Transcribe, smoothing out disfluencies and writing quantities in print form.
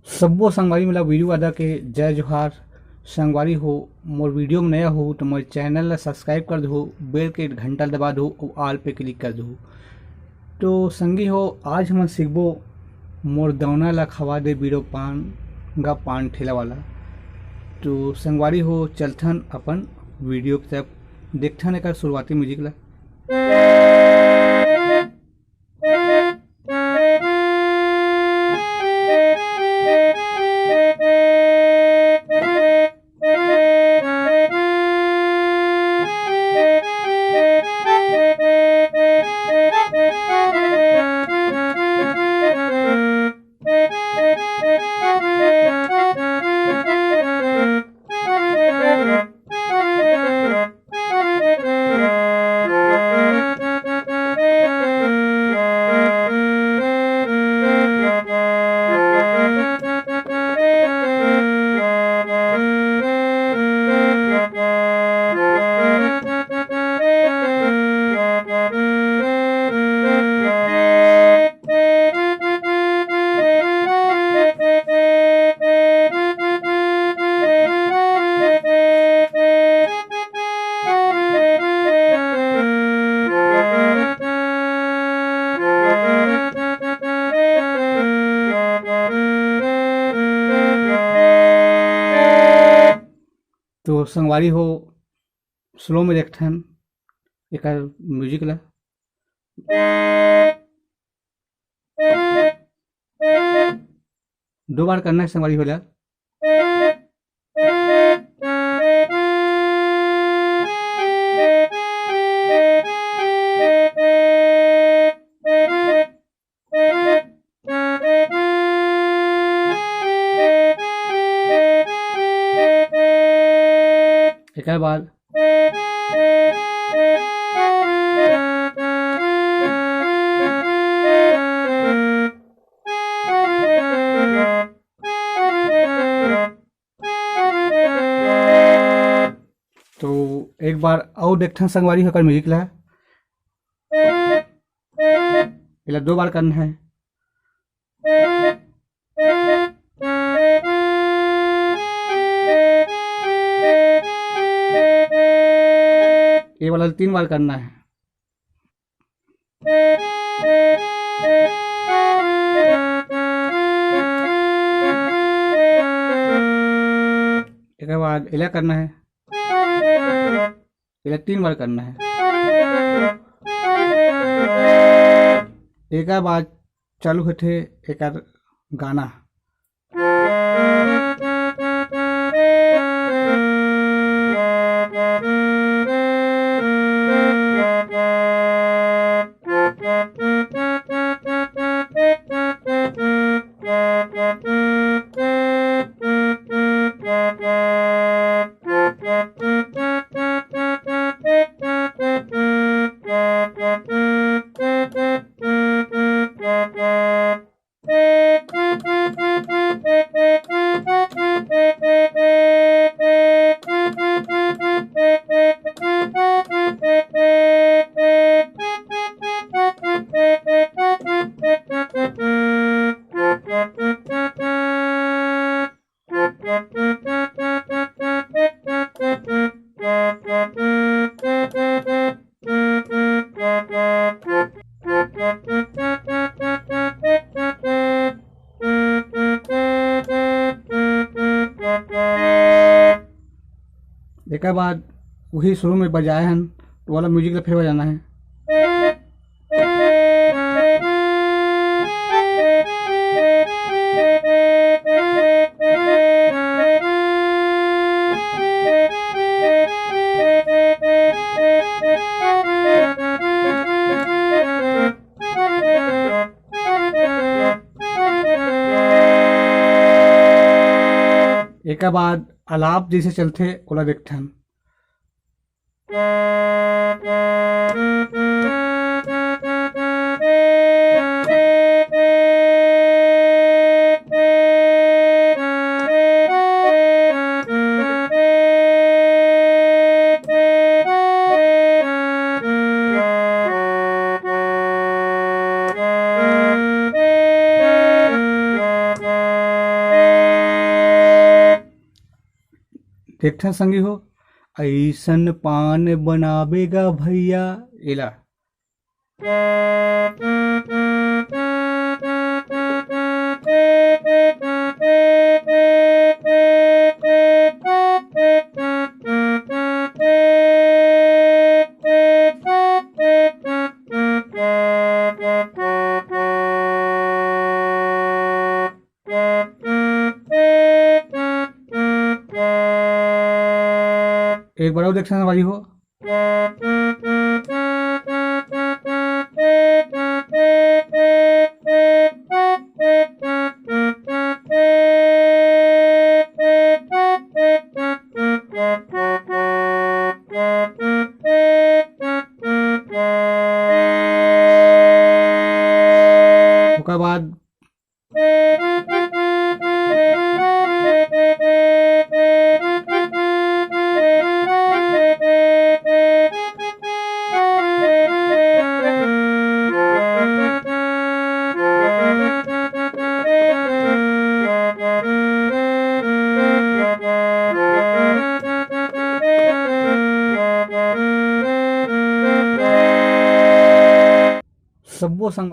सब्बो संगवारी मला वीडियो आदा के जय जोहार। संगवारी हो मोर वीडियो में नया हो तो मोर चैनल ला सब्सक्राइब कर दो, बेल के घंटा दबा दो और आल पे क्लिक कर दो। तो संगी हो आज हम सीखबो मोर दौना ला खवादे बिरोपान गा पान ठेला वाला। तो संगवारी हो चलथन अपन वीडियो की तरफ, देखथन एक शुरुआती म्यूजिक ला। तो संगवारी हो स्लो में देखथन एक म्यूजिक ला। दो बार करना है संगवारी होला। एक बाद तो एक बार और देखथन संगवारी होकर म्यूजिक ला। पहले दो बार करना है। ये वाला 3 बार करना है। एक बाद इला करना है। इला 3 बार करना है। एक बाद चालू होते एक गाना। एक बाद वही शुरू में बजाए हन तो वाला म्यूजिक ला फिर बजाना है। एक बाद अलाप जैसे चलते ओला देखथन। देखते संगी हो, ऐसन पान बनावेगा भैया एला। एक बार और देख सकते भाई हो। ओकर बाद सबो संग